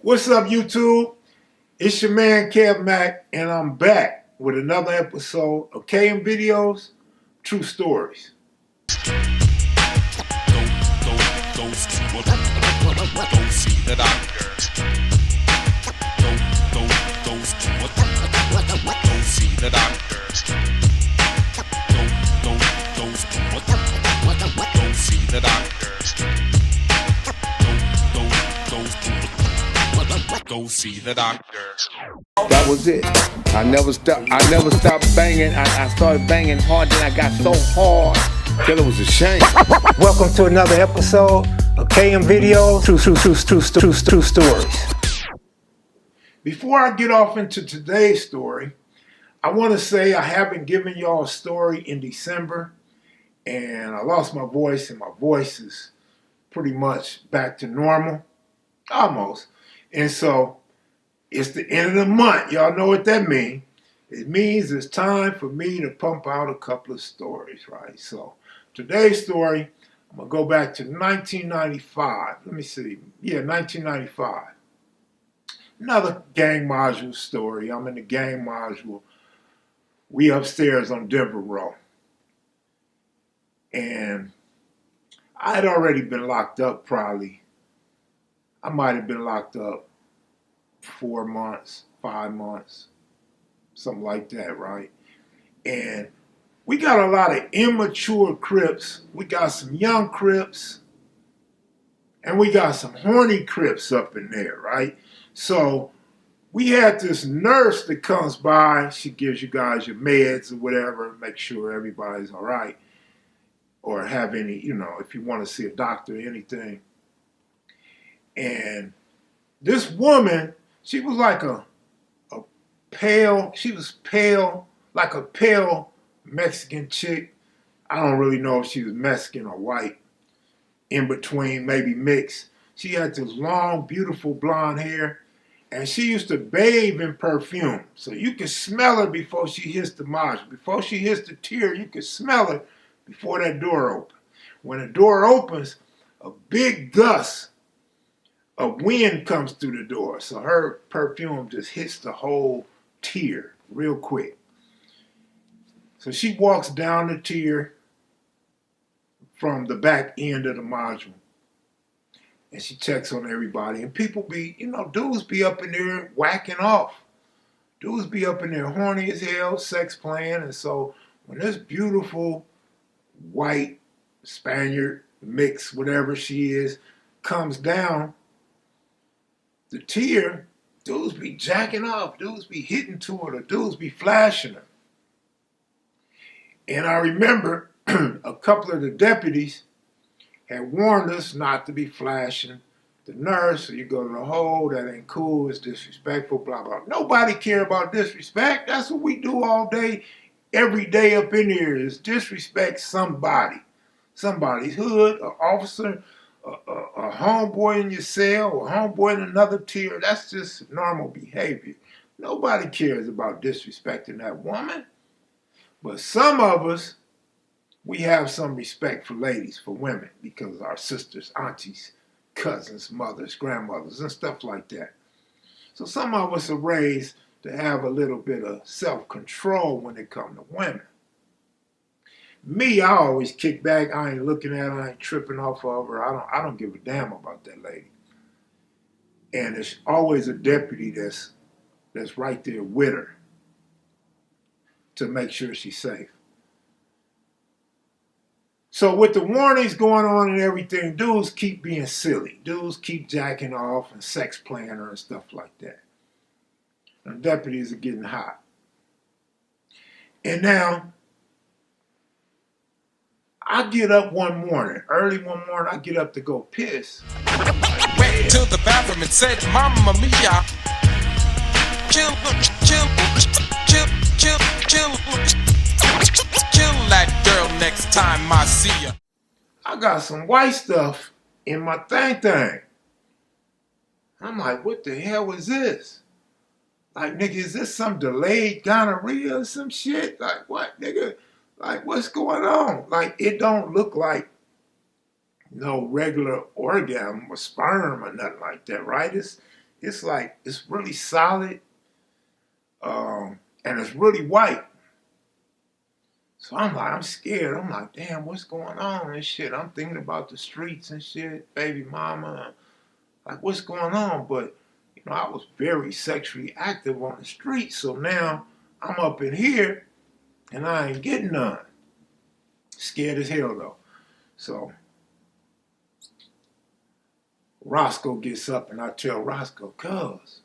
What's up, YouTube? It's your man Kev Mac, and I'm back with another episode of KM Videos, True Stories. Go see the doctor. Go see the doctor. Go see the doctor. Go see the doctor. That was it. I never stopped banging. I started banging hard, then I got so hard till it was a shame. Welcome to another episode of KM Videos, True Stories. Before I get off into today's story, I want to say I haven't given y'all a story in December, and I lost my voice, and my voice is pretty much back to normal, almost. And so it's the end of the month. Y'all know what that means. It means it's time for me to pump out a couple of stories, right? So today's story, I'm going to go back to 1995. Let me see. Yeah, 1995. Another gang module story. I'm in the gang module. We upstairs on Denver Row. And I had already been locked up probably. I might have been locked up 4 months, 5 months, something like that, right? And we got a lot of immature Crips. We got some young Crips. And we got some horny Crips up in there, right? So we had this nurse that comes by. She gives you guys your meds or whatever, make sure everybody's all right. Or have any, if you want to see a doctor or anything. And this woman, she was like she was pale, like a pale Mexican chick. I don't really know if she was Mexican or white, in between, maybe mixed. She had this long, beautiful blonde hair, and she used to bathe in perfume. So you could smell her before she hits the module. Before she hits the tier, you could smell her before that door opens. When the door opens, a big gust a wind comes through the door, so her perfume just hits the whole tier real quick. So she walks down the tier from the back end of the module, and she checks on everybody. And people be, dudes be up in there whacking off. Dudes be up in there horny as hell, sex playing. And so when this beautiful white Spaniard mix, whatever she is, comes down the tier, dudes be jacking off, dudes be hitting to her, the dudes be flashing her. And I remember a couple of the deputies had warned us not to be flashing the nurse, so you go to the hole, that ain't cool, it's disrespectful, blah, blah. Nobody care about disrespect. That's what we do all day, every day up in here, is disrespect somebody. Somebody's hood, an officer, a homeboy in your cell, or a homeboy in another tier. That's just normal behavior. Nobody cares about disrespecting that woman. But some of us, we have some respect for ladies, for women, because our sisters, aunties, cousins, mothers, grandmothers, and stuff like that. So some of us are raised to have a little bit of self-control when it comes to women. Me, I always kick back. I ain't looking at her. I ain't tripping off of her. I don't give a damn about that lady. And there's always a deputy that's right there with her to make sure she's safe. So with the warnings going on and everything, dudes keep being silly. Dudes keep jacking off and sex playing her and stuff like that. And deputies are getting hot. And now, I get up early one morning, I get up to go piss. Went to the bathroom and said, Mamma Mia. Kill that girl next time I see ya. I got some white stuff in my thing. I'm like, what the hell is this? Like, nigga, is this some delayed gonorrhea or some shit? Like, what, nigga? Like, what's going on? Like, it don't look like no regular orgasm or sperm or nothing like that, right? It's it's like, it's really solid, and it's really white. So I'm scared. I'm like, damn, what's going on and shit? I'm thinking about the streets and shit, baby mama, like what's going on? But, I was very sexually active on the street, so now I'm up in here and I ain't getting none. Scared as hell though. So Roscoe gets up and I tell Roscoe, cuz,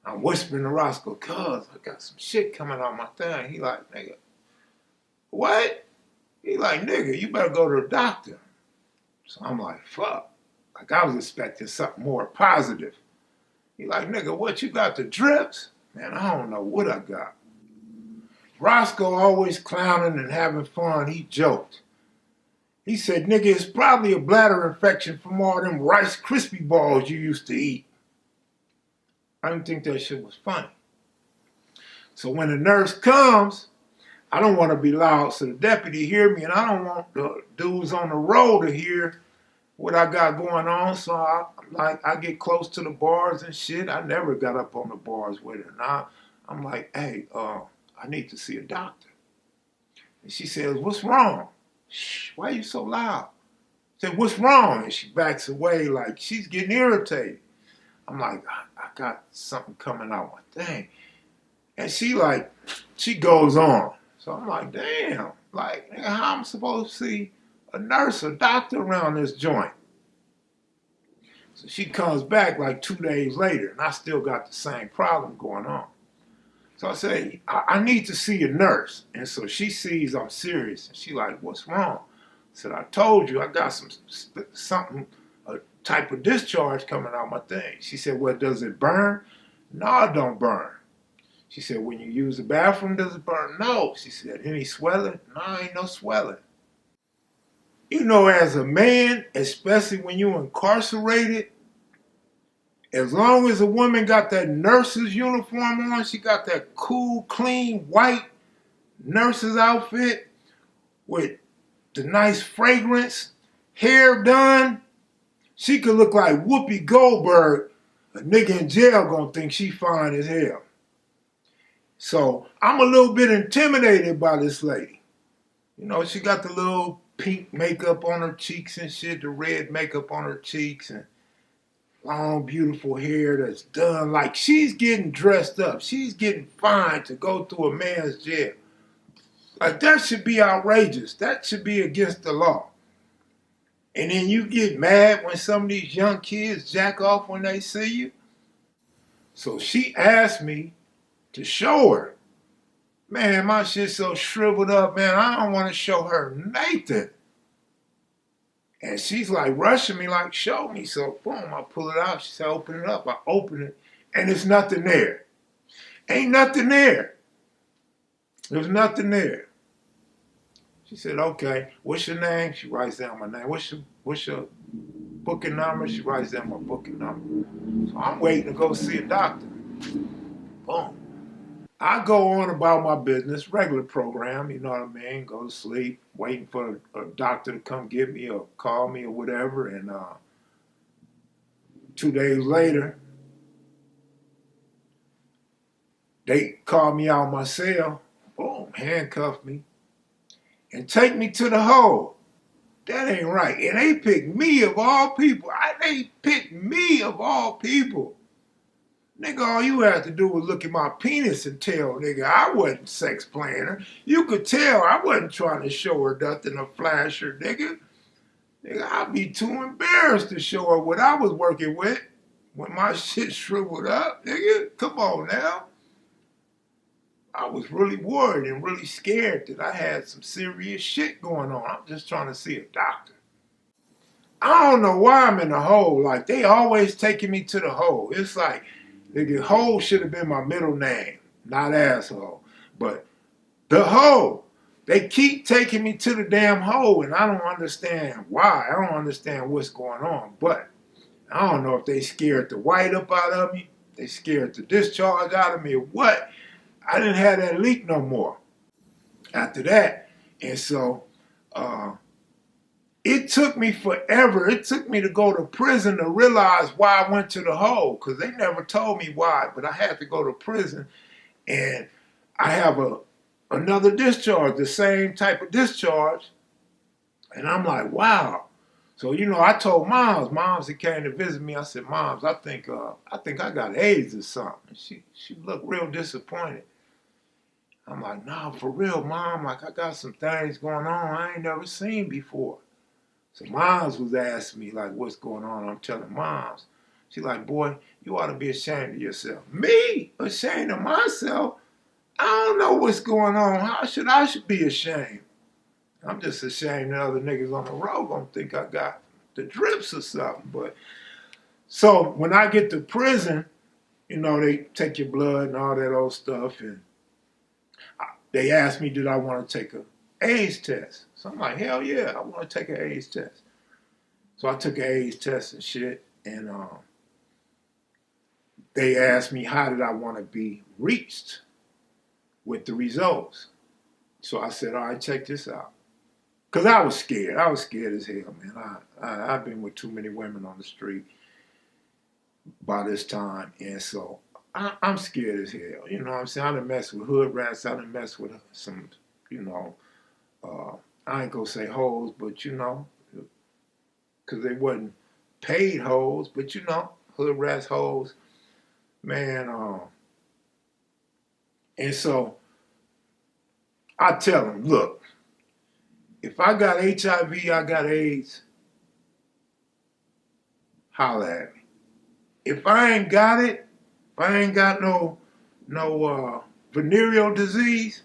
I'm whispering to Roscoe, cuz, I got some shit coming out my thing. He like, nigga, what? He like, nigga, you better go to the doctor. So I'm like, fuck. Like I was expecting something more positive. He like, nigga, what, you got the drips? Man, I don't know what I got. Roscoe always clowning and having fun, he joked. He said, nigga, it's probably a bladder infection from all them Rice Krispie balls you used to eat. I didn't think that shit was funny. So when the nurse comes, I don't want to be loud so the deputy hear me, and I don't want the dudes on the road to hear what I got going on. So I get close to the bars and shit. I never got up on the bars with her. Now I'm like, hey, I need to see a doctor. And she says, what's wrong? Shh, why are you so loud? I said, what's wrong? And she backs away like she's getting irritated. I'm like, I got something coming out my thing. And she goes on. So I'm like, damn, like, nigga, how I'm supposed to see a nurse or doctor around this joint? So she comes back like 2 days later, and I still got the same problem going on. So I say, I need to see a nurse. And so she sees I'm serious, and she like, what's wrong? I said, I told you I got something, a type of discharge coming out my thing. She said, well, does it burn? No, it don't burn. She said, when you use the bathroom, does it burn? No. She said, any swelling? No, ain't no swelling. As a man, especially when you're incarcerated, as long as a woman got that nurse's uniform on, she got that cool, clean, white nurse's outfit with the nice fragrance, hair done, she could look like Whoopi Goldberg. A nigga in jail gonna think she fine as hell. So I'm a little bit intimidated by this lady. She got the little pink makeup on her cheeks and shit, the red makeup on her cheeks, and long, beautiful hair that's done like she's getting dressed up. She's getting fine to go to a man's jail. Like, that should be outrageous. That should be against the law. And then you get mad when some of these young kids jack off when they see you. So she asked me to show her. Man, my shit's so shriveled up, man, I don't want to show her Nathan. And she's like rushing me, like, show me. So boom, I pull it out. She said, open it up. I open it, and there's nothing there. Ain't nothing there. There's nothing there. She said, okay, what's your name? She writes down my name. What's your booking number? She writes down my booking number. So I'm waiting to go see a doctor. Boom. I go on about my business, regular program, you know what I mean? Go to sleep, waiting for a doctor to come get me or call me or whatever. And 2 days later, they call me out of my cell, boom, handcuff me, and take me to the hole. That ain't right. And they picked me of all people. They picked me of all people. Nigga, all you had to do was look at my penis and tell, nigga, I wasn't sex playing her. You could tell I wasn't trying to show her nothing or flash her, nigga. Nigga, I'd be too embarrassed to show her what I was working with when my shit shriveled up, nigga. Come on now. I was really worried and really scared that I had some serious shit going on. I'm just trying to see a doctor. I don't know why I'm in the hole. Like, they always taking me to the hole. It's like, nigga, hole should have been my middle name, not asshole. But the hole. They keep taking me to the damn hole, and I don't understand why. I don't understand what's going on. But I don't know if they scared the white up out of me, they scared the discharge out of me, or what. I didn't have that leak no more after that. And so it took me forever. It took me to go to prison to realize why I went to the hole, because they never told me why, but I had to go to prison, and I have another discharge, the same type of discharge, and I'm like, wow. So, I told Moms that came to visit me, I said, Moms, I think I got AIDS or something. She looked real disappointed. I'm like, nah, for real, Mom, like I got some things going on I ain't never seen before. So Moms was asking me, like, what's going on? I'm telling Moms. She's like, boy, you ought to be ashamed of yourself. Me? Ashamed of myself? I don't know what's going on. How should I be ashamed? I'm just ashamed that other niggas on the road gonna think I got the drips or something. But so when I get to prison, they take your blood and all that old stuff, and they asked me, did I want to take a AIDS test? So I'm like, hell yeah, I want to take an AIDS test. So I took an AIDS test and shit, and they asked me how did I want to be reached with the results. So I said, all right, check this out. Because I was scared. I was scared as hell, man. I've been with too many women on the street by this time, and so I'm scared as hell. You know what I'm saying? I done messed with hood rats. I done messed with some, I ain't gonna say hoes, but because they wasn't paid hoes, but hood rats, hoes, man. And so I tell them, look, if I got HIV, I got AIDS, holla at me. If I ain't got it, if I ain't got no venereal disease,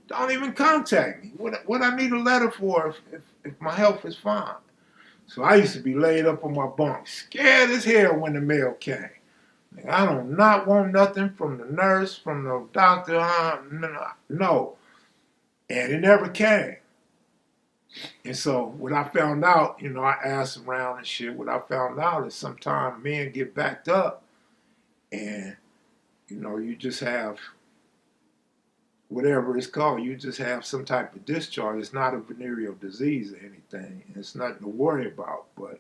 don't even contact me. What I need a letter for if my health is fine? So I used to be laid up on my bunk, scared as hell when the mail came. I don't not want nothing from the nurse, from the doctor, no. And it never came. And so what I found out, I asked around and shit, what I found out is sometimes men get backed up and, you just have whatever it's called, you just have some type of discharge. It's not a venereal disease or anything. It's nothing to worry about. But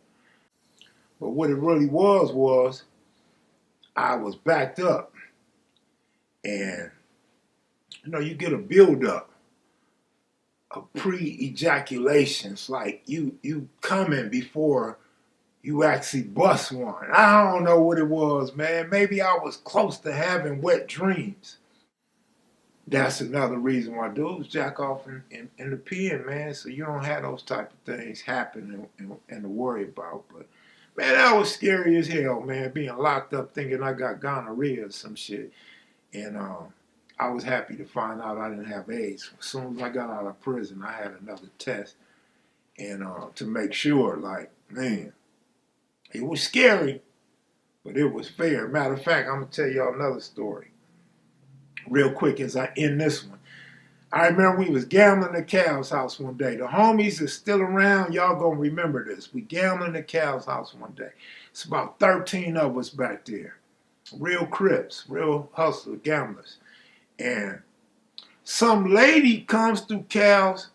what it really was I was backed up. And, you get a buildup of pre-ejaculations, like you coming before you actually bust one. I don't know what it was, man. Maybe I was close to having wet dreams. That's another reason why dudes jack off in the pen, man, so you don't have those type of things happen and to worry about. But, man, that was scary as hell, man, being locked up thinking I got gonorrhea or some shit. And I was happy to find out I didn't have AIDS. As soon as I got out of prison, I had another test. And to make sure, like, man, it was scary, but it was fair. Matter of fact, I'm going to tell y'all another story real quick as I end this one. I remember we was gambling at Cal's house one day. The homies is still around. Y'all going to remember this. We gambling at Cal's house one day. It's about 13 of us back there. Real Crips, real hustler gamblers. And some lady comes through Cal's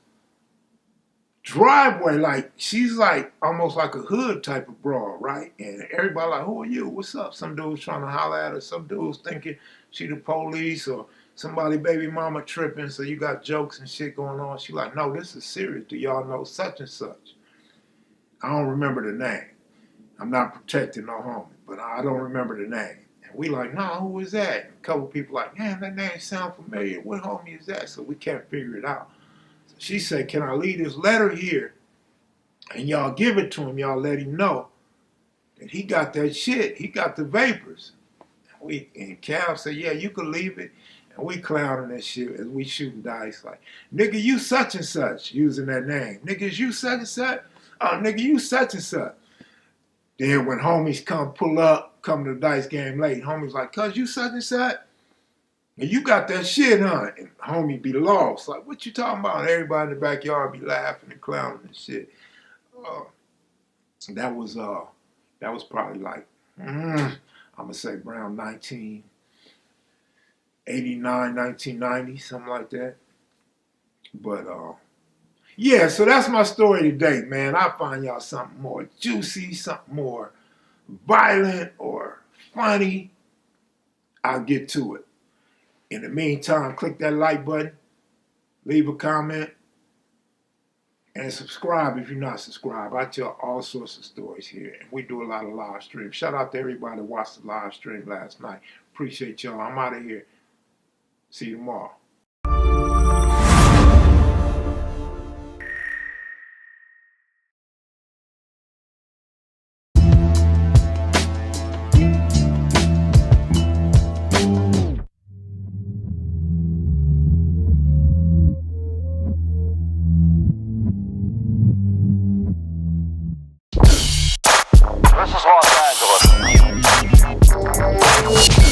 driveway, like she's like almost like a hood type of broad, right? And everybody like, who are you? What's up? Some dude's trying to holler at her. Some dude's thinking she the police or somebody baby mama tripping, so you got jokes and shit going on. She like, no, this is serious. Do y'all know such and such? I don't remember the name. I'm not protecting no homie, but I don't remember the name. And we like, nah, who is that? And a couple people like, man, that name sound familiar. What homie is that? So we can't figure it out. So she said, can I leave this letter here and y'all give it to him? Y'all let him know that he got that shit. He got the vapors. And Cal said, yeah, you could leave it. And we clowning that shit as we shooting dice like, nigga, you such and such, using that name. Niggas, you such and such. Oh, nigga, you such and such. Then when homies come to the dice game late, homies like, cuz you such and such? And you got that shit, huh? And homie be lost. Like, what you talking about? Everybody in the backyard be laughing and clowning and shit. That was probably like, I'm going to say around 1989, 1990, something like that. But Yeah, so that's my story today, man. I'll find y'all something more juicy, something more violent or funny. I'll get to it. In the meantime, click that like button, leave a comment, and subscribe if you're not subscribed. I tell all sorts of stories here, and we do a lot of live streams. Shout out to everybody that watched the live stream last night. Appreciate y'all. I'm out of here. See you tomorrow. This is Los Angeles.